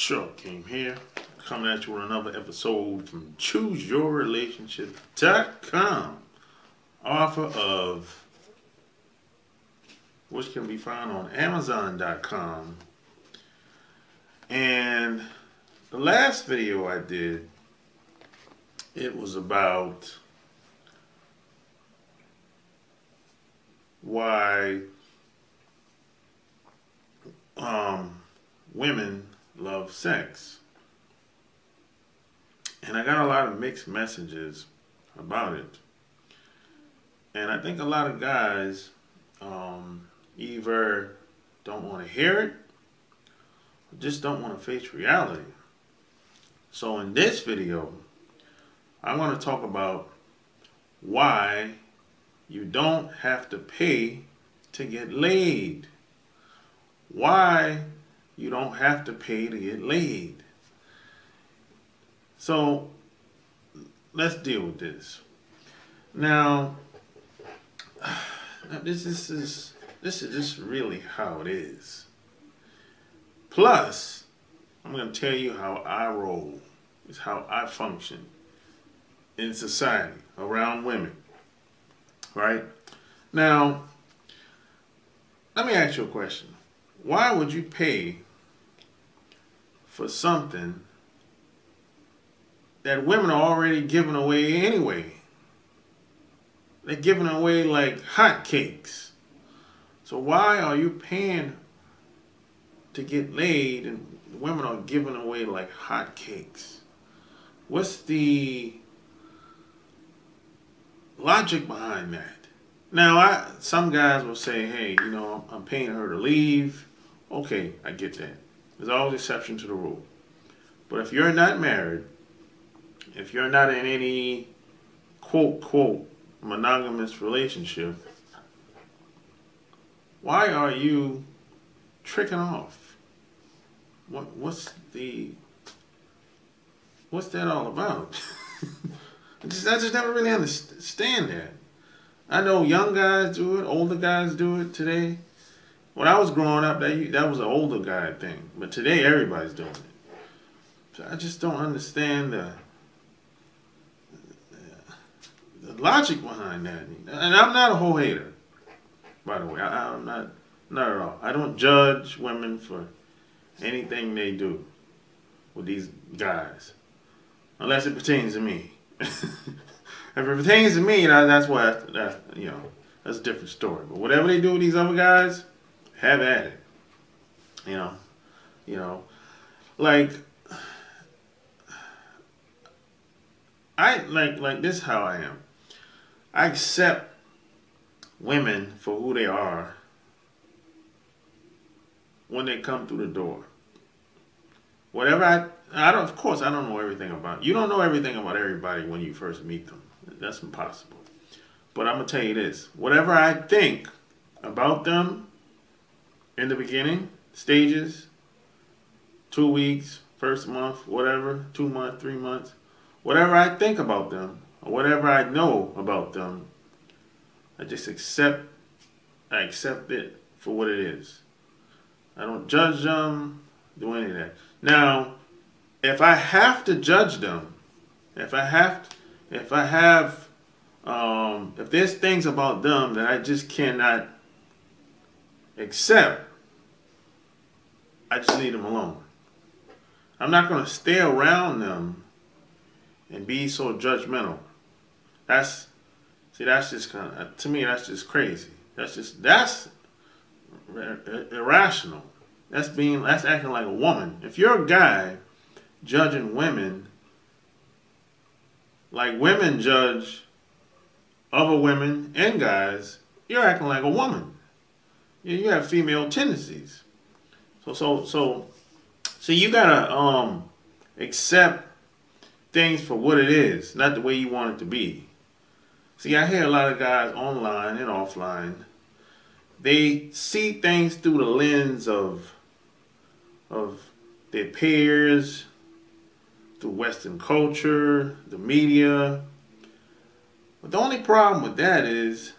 Sure came here, coming at you with another episode from ChooseYourRelationship.com, author of which can be found on Amazon.com. And the last video I did, it was about why women love sex. And I got a lot of mixed messages about it. And I think a lot of guys either don't want to hear it or just don't want to face reality. So in this video, I want to talk about why you don't have to pay to get laid. Why you don't have to pay to get laid. So let's deal with this. Now, this is just really how it is. Plus, I'm going to tell you how I roll. It's how I function in society around women. Right? Now, let me ask you a question. Why would you pay for something that women are already giving away anyway? They're giving away like hotcakes. So why are you paying to get laid and women are giving away like hotcakes? What's the logic behind that? Now, some guys will say, hey, I'm paying her to leave. Okay, I get that. There's always exception to the rule. But if you're not married, if you're not in any quote monogamous relationship, why are you tricking off? What's that all about? I just never really understand that. I know young guys do it, older guys do it today. When I was growing up, that was an older guy thing. But today, everybody's doing it. So I just don't understand the logic behind that. And I'm not a whole hater, by the way. I'm not at all. I don't judge women for anything they do with these guys, unless it pertains to me. If it pertains to me, that's a different story. But whatever they do with these other guys, have at it. Like this is how I am. I accept women for who they are when they come through the door. Whatever I don't know everything about. You don't know everything about everybody when you first meet them. That's impossible. But I'm going to tell you this. Whatever I think about them in the beginning, stages, 2 weeks, first month, whatever, 2 months, 3 months, whatever I think about them, or whatever I know about them, I just accept it for what it is. I don't judge them, do any of that. Now, if I have to judge them, if there's things about them that I just cannot accept, I just leave them alone. I'm not going to stay around them and be so judgmental. That's just kind of, to me, that's just crazy. That's irrational. That's acting like a woman. If you're a guy judging women like women judge other women and guys, you're acting like a woman. You have female tendencies. So you gotta accept things for what it is, not the way you want it to be. See, I hear a lot of guys online and offline. They see things through the lens of their peers, through Western culture, the media. But the only problem with that is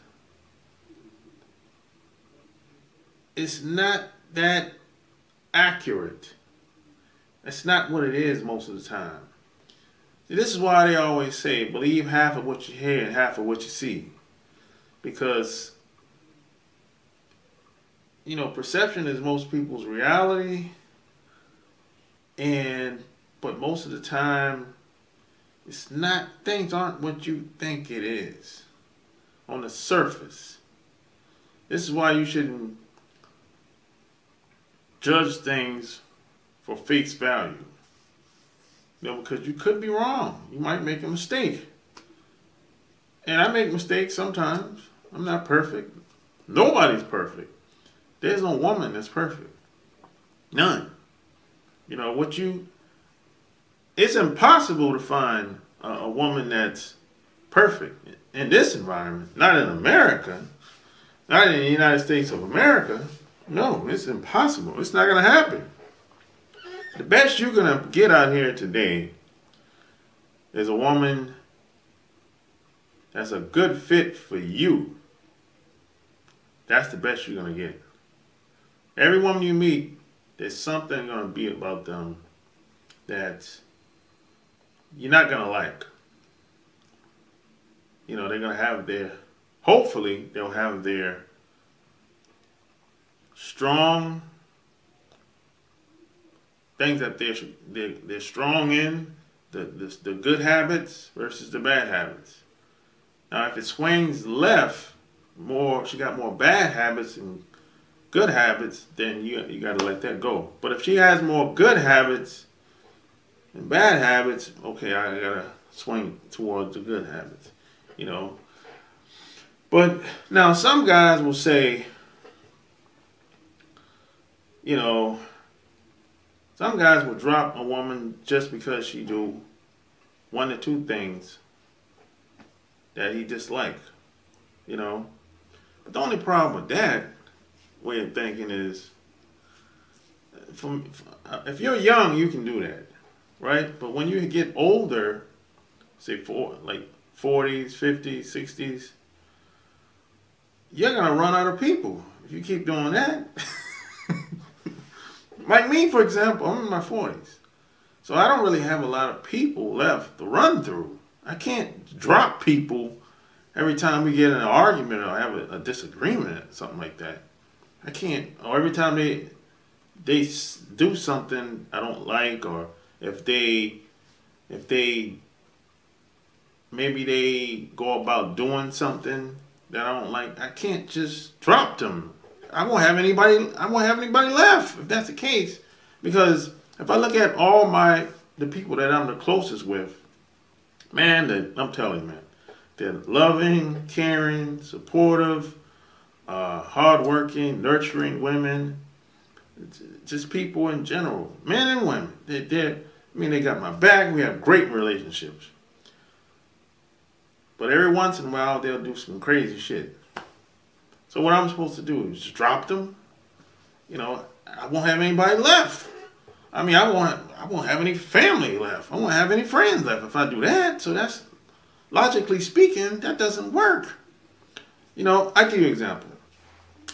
it's not that accurate. That's not what it is most of the time. See, this is why they always say, believe half of what you hear and half of what you see. Because, you know, perception is most people's reality. But most of the time, it's not, things aren't what you think it is on the surface. This is why you shouldn't judge things for face value. You know, because you could be wrong. You might make a mistake. And I make mistakes sometimes. I'm not perfect. Nobody's perfect. There's no woman that's perfect. None. You know, it's impossible to find a woman that's perfect in this environment. Not in America. Not in the United States of America. No, it's impossible. It's not going to happen. The best you're going to get out here today is a woman that's a good fit for you. That's the best you're going to get. Every woman you meet, there's something going to be about them that you're not going to like. You know, they're going to have hopefully they'll have their strong things that they're strong in, the good habits versus the bad habits. Now, if it swings left more, she got more bad habits and good habits, then you got to let that go. But if she has more good habits and bad habits, okay, I got to swing towards the good habits, you know. But now some guys will say, you know, some guys will drop a woman just because she do one or two things that he dislikes, you know. But the only problem with that way of thinking is, if you're young, you can do that, right? But when you get older, say like 40s, 50s, 60s, you're gonna run out of people if you keep doing that. Like me, for example, I'm in my 40s. So I don't really have a lot of people left to run through. I can't drop people every time we get in an argument or have a disagreement or something like that. I can't. Or every time they do something I don't like, or if they maybe they go about doing something that I don't like, I can't just drop them. I won't have anybody left if that's the case. Because if I look at all the people that I'm the closest with, man, I'm telling you, man, they're loving, caring, supportive, hardworking, nurturing women. Just people in general, men and women. They got my back. We have great relationships. But every once in a while, they'll do some crazy shit. So what I'm supposed to do is just drop them. You know, I won't have anybody left. I mean, I won't have any family left. I won't have any friends left if I do that. So that's, logically speaking, that doesn't work. You know, I give you an example.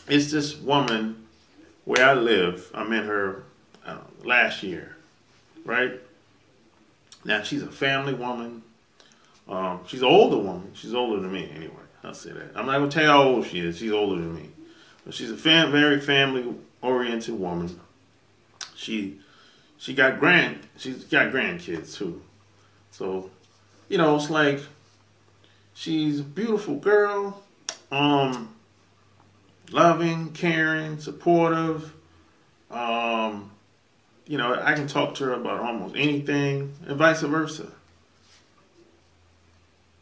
It's this woman where I live. I met her last year, right? Now, she's a family woman. She's an older woman. She's older than me anyway. I'll say that. I'm not going to tell you how old she is. She's older than me. But she's a very family-oriented woman. She's got grandkids too. So, you know, it's like she's a beautiful girl. Loving, caring, supportive. You know, I can talk to her about almost anything and vice versa.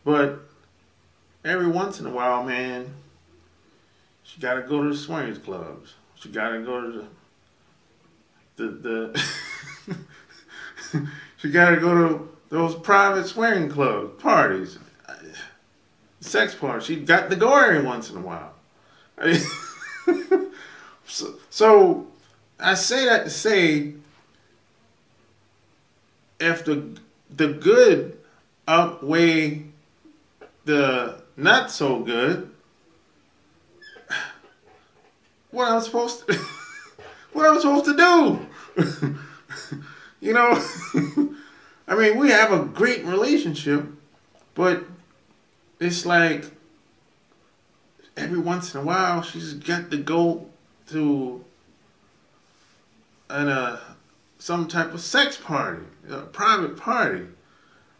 But every once in a while, man, she got to go to the swingers clubs. She got to go to the she got to go to those private swinging club parties, sex parties. She got to go every once in a while. So I say that to say, if the good outweigh the not so good, what am I supposed to do? You know, I mean, we have a great relationship, but it's like every once in a while she's got to go to some type of sex party, a private party.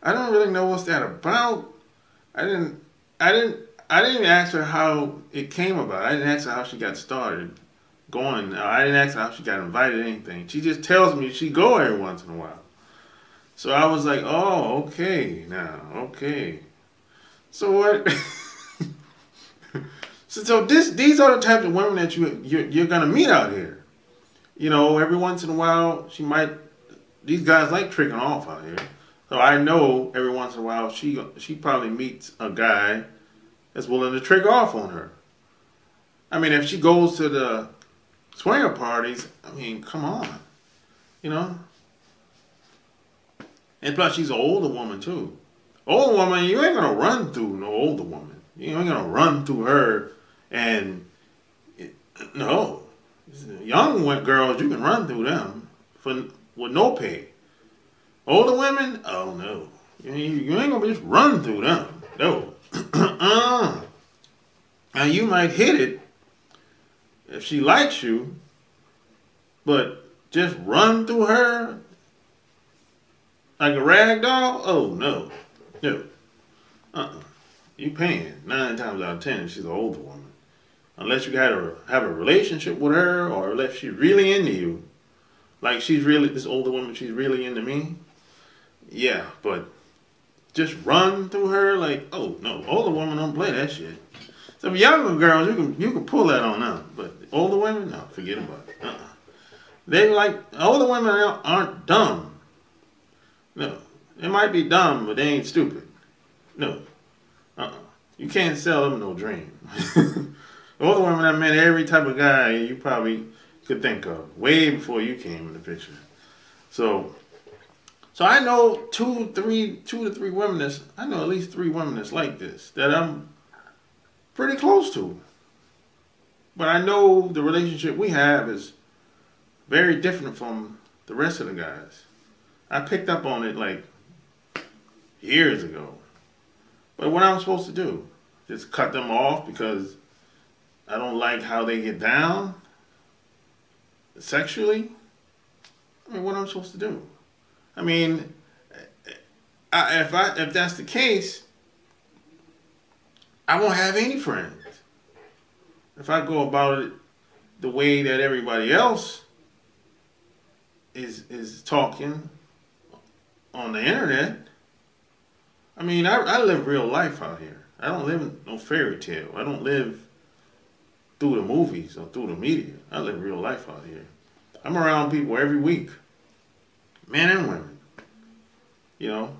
I don't really know what's that about. I didn't I didn't I didn't ask her how it came about. I didn't ask her how she got started going. I didn't ask her how she got invited to anything. She just tells me she go every once in a while. So I was like, oh, okay, now, okay. So what? so these are the types of women that you're gonna meet out here. You know, every once in a while she might. These guys like tricking off out here. So I know every once in a while she probably meets a guy that's willing to trick off on her. I mean, if she goes to the swinger parties, I mean, come on, you know. And plus, she's an older woman too. Older woman, you ain't gonna run through no older woman. You ain't gonna run through her, and no, young girls you can run through them with no pay. Older women, oh no, you ain't gonna just run through them. No. Now you might hit it if she likes you, but just run through her like a rag doll? Oh no, no, You paying 9 times out of 10 if she's an older woman, unless you got to have a relationship with her, or unless she's really into you. Like this older woman, she's really into me. Yeah, but just run through her like, oh no, older women don't play that shit. Some younger girls, you can pull that on them, but older women, no, forget about it. They like older women aren't dumb. No, they might be dumb, but they ain't stupid. No, you can't sell them no dream. Older women, I met every type of guy you probably could think of way before you came in the picture. So I know two to three women I know at least 3 women that's like this, that I'm pretty close to. But I know the relationship we have is very different from the rest of the guys. I picked up on it like years ago. But what I'm supposed to do? Just cut them off because I don't like how they get down sexually? I mean, what am I supposed to do? I mean, if that's the case, I won't have any friends. If I go about it the way that everybody else is talking on the internet. I mean, I live real life out here. I don't live in no fairy tale. I don't live through the movies or through the media. I live real life out here. I'm around people every week, men and women, you know.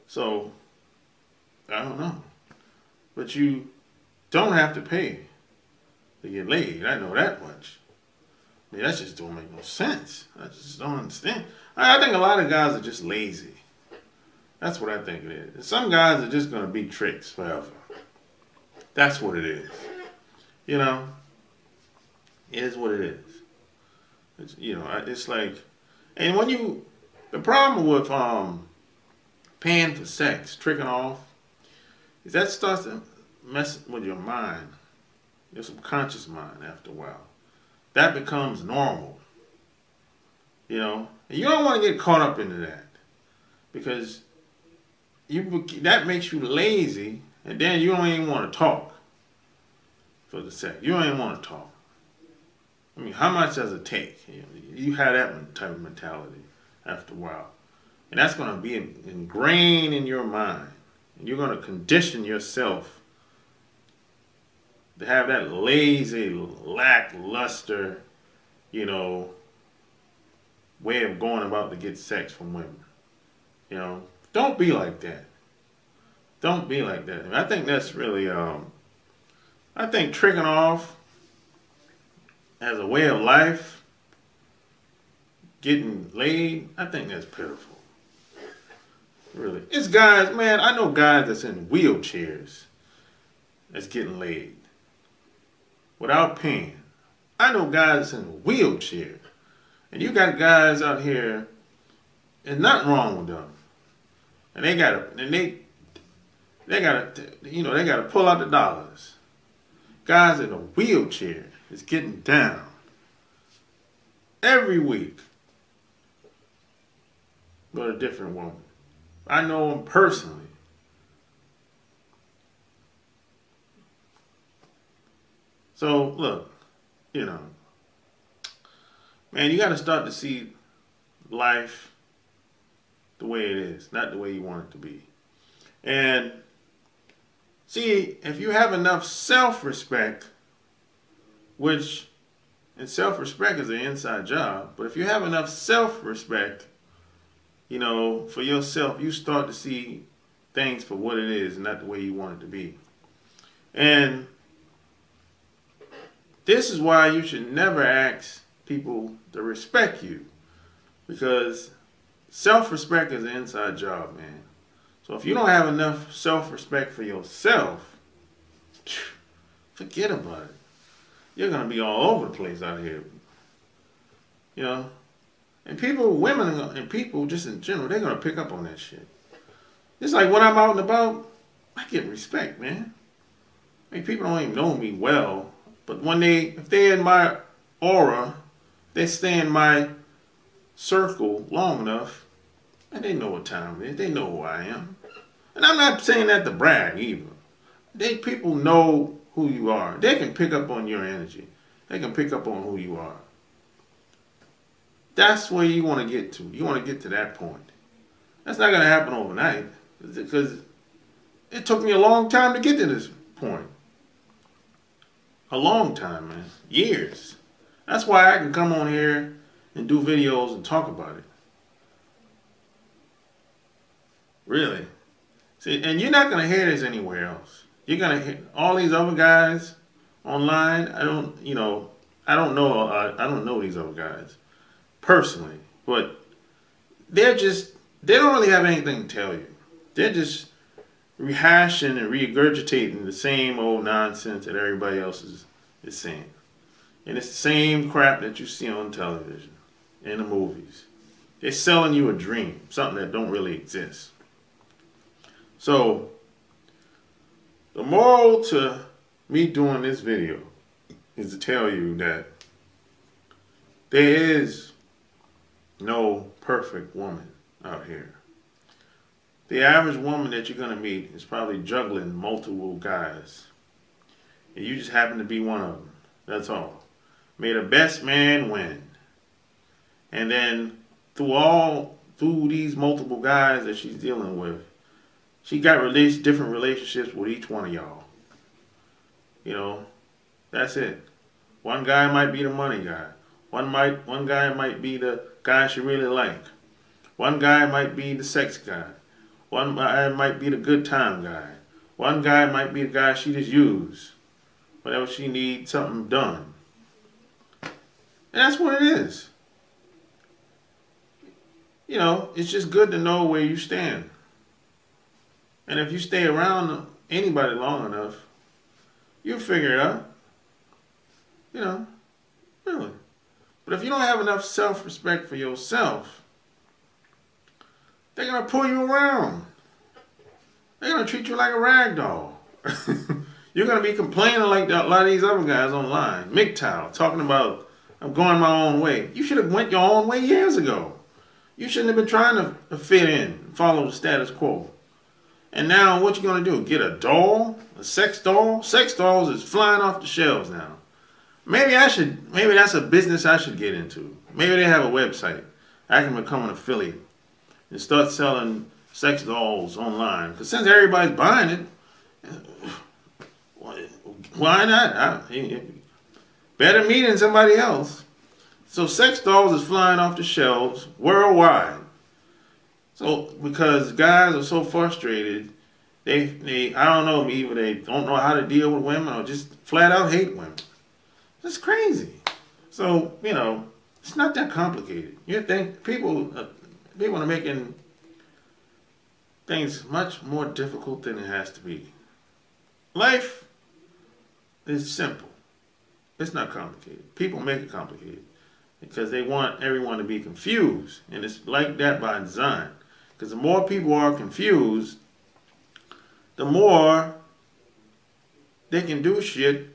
So, I don't know. But you don't have to pay to get laid. I know that much. I mean, that just don't make no sense. I just don't understand. I think a lot of guys are just lazy. That's what I think it is. Some guys are just going to be tricks forever. That's what it is. You know? It is what it is. It's, you know, it's like... And when you... The problem with paying for sex, tricking off, is that starts to mess with your mind. Your subconscious mind after a while. That becomes normal. You know? And you don't want to get caught up into that. Because that makes you lazy, and then you don't even want to talk for the sex. You don't even want to talk. I mean, how much does it take? You have that type of mentality after a while. And that's going to be ingrained in your mind. And you're going to condition yourself to have that lazy, lackluster, you know, way of going about to get sex from women. You know, don't be like that. Don't be like that. I think that's really, I think tricking off as a way of life, getting laid, I think that's pitiful. Really. It's guys, man, I know guys that's in wheelchairs that's getting laid without paying. I know guys that's in a wheelchair. And you got guys out here there's nothing wrong with them. And they gotta they gotta pull out the dollars. Guys in a wheelchair is getting down every week with a different woman. I know him personally. So look, man, you got to start to see life the way it is, not the way you want it to be. And see, if you have enough self-respect, and self-respect is an inside job, but if you have enough self-respect, for yourself, you start to see things for what it is, not the way you want it to be. And this is why you should never ask people to respect you, because self-respect is an inside job, man. So if you don't have enough self-respect for yourself, forget about it. You're going to be all over the place out here. And people, women and people just in general, they're going to pick up on that shit. It's like when I'm out and about, I get respect, man. I mean, people don't even know me well, but if they're in my aura, they stay in my circle long enough, and they know what time it is. They know who I am. And I'm not saying that to brag either. People know who you are. They can pick up on your energy. They can pick up on who you are. That's where you want to get to. You want to get to that point. That's not going to happen overnight, because it took me a long time to get to this point. A long time, man. Years. That's why I can come on here and do videos and talk about it. Really. See, and you're not going to hear this anywhere else. You're going to hear all these other guys online. I don't know these other guys personally, but they don't really have anything to tell you. They're just rehashing and regurgitating the same old nonsense that everybody else is saying. And it's the same crap that you see on television, in the movies. They're selling you a dream, something that don't really exist. So, the moral to me doing this video is to tell you that there is no perfect woman out here. The average woman that you're going to meet is probably juggling multiple guys. And you just happen to be one of them. That's all. May the best man win. And then through these multiple guys that she's dealing with, she got different relationships with each one of y'all. That's it. One guy might be the money guy. One guy might be the guy she really like. One guy might be the sex guy. One guy might be the good time guy. One guy might be the guy she just use whenever she needs something done. And that's what it is. It's just good to know where you stand. And if you stay around anybody long enough, you'll figure it out. Really. But if you don't have enough self-respect for yourself, they're going to pull you around. They're going to treat you like a rag doll. You're going to be complaining like a lot of these other guys online. MGTOW, talking about, I'm going my own way. You should have went your own way years ago. You shouldn't have been trying to fit in, follow the status quo. And now what you going to do? Get a doll? A sex doll? Sex dolls is flying off the shelves now. Maybe that's a business I should get into. Maybe they have a website. I can become an affiliate and start selling sex dolls online. Because since everybody's buying it, why not? Better me than somebody else. So sex dolls is flying off the shelves worldwide. So because guys are so frustrated, they I don't know, either they don't know how to deal with women or just flat out hate women. It's crazy. So, it's not that complicated. You think people are making things much more difficult than it has to be. Life is simple. It's not complicated. People make it complicated. because they want everyone to be confused. And it's like that by design. Because the more people are confused, the more they can do shit,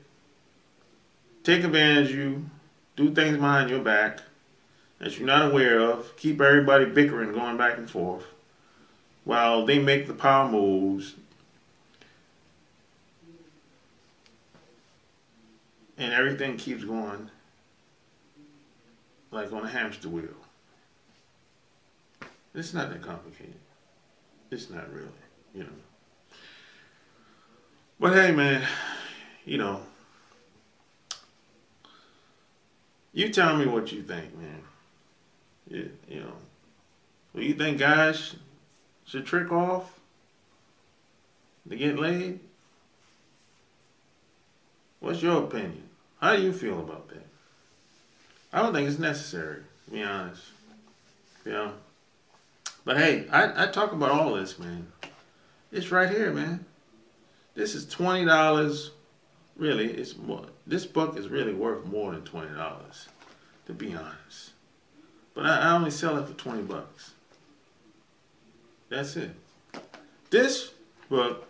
take advantage of you, do things behind your back that you're not aware of, keep everybody bickering, going back and forth, while they make the power moves, and everything keeps going like on a hamster wheel. It's not that complicated. It's not really, you know. But hey, man, you know, you tell me what you think, man. You know, do you think guys should trick off to get laid? What's your opinion? How do you feel about that? I don't think it's necessary, to be honest. You know? But hey, I talk about all this, man. It's right here, man. This is $20. Really, it's more. This book is really worth more than $20, to be honest. But I only sell it for $20. That's it. This book,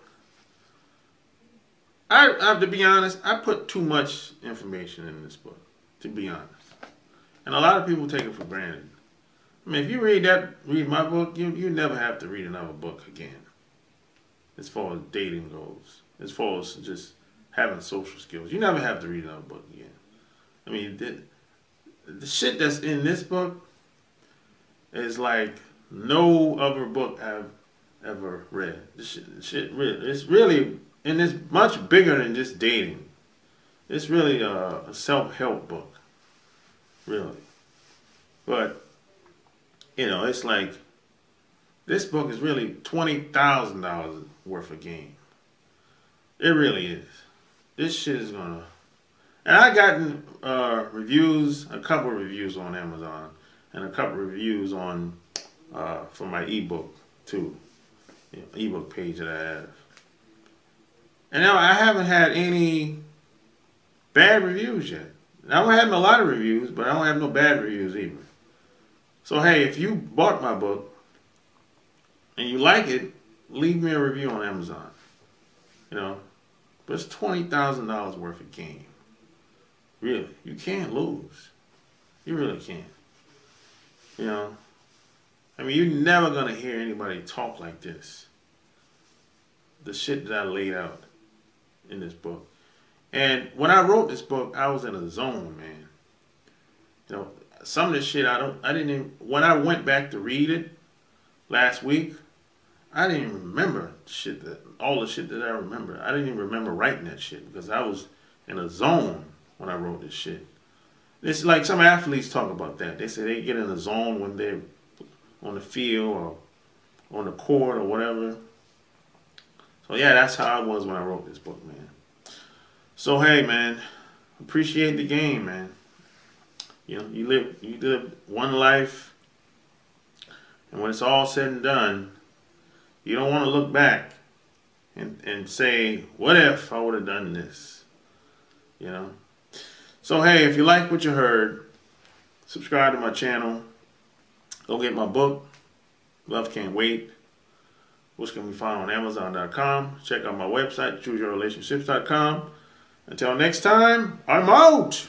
I to be honest, I put too much information in this book, to be honest. And a lot of people take it for granted. I mean, if you read my book, you never have to read another book again. As far as dating goes, as far as just having social skills, you never have to read another book again. I mean, the shit that's in this book is like no other book I've ever read. This shit really, it's really, and it's much bigger than just dating. It's really a self-help book, really. But, you know, it's like, this book is really $20,000 worth of game. It really is. This shit is gonna... And I gotten reviews, a couple of reviews on Amazon, and a couple of reviews on for my ebook too, ebook page that I have. And now I haven't had any bad reviews yet. I don't have a lot of reviews, but I don't have no bad reviews either. So hey, if you bought my book and you like it, leave me a review on Amazon. You know, but it's $20,000 worth of game. Really, you can't lose. You really can't. You know, I mean, you're never gonna hear anybody talk like this. The shit that I laid out in this book. And when I wrote this book, I was in a zone, man. You know, some of this shit when I went back to read it last week, I didn't even remember all the shit that I remember. I didn't even remember writing that shit because I was in a zone when I wrote this shit. It's like some athletes talk about that. They say they get in a zone when they're on the field or on the court or whatever. So yeah, that's how I was when I wrote this book, man. So hey, man, appreciate the game, man. You know, you live one life, and when it's all said and done, you don't want to look back and say, what if I would have done this? You know? So hey, if you like what you heard, subscribe to my channel. Go get my book, Love Can't Wait, which can be found on Amazon.com. Check out my website, ChooseYourRelationships.com. Until next time, I'm out!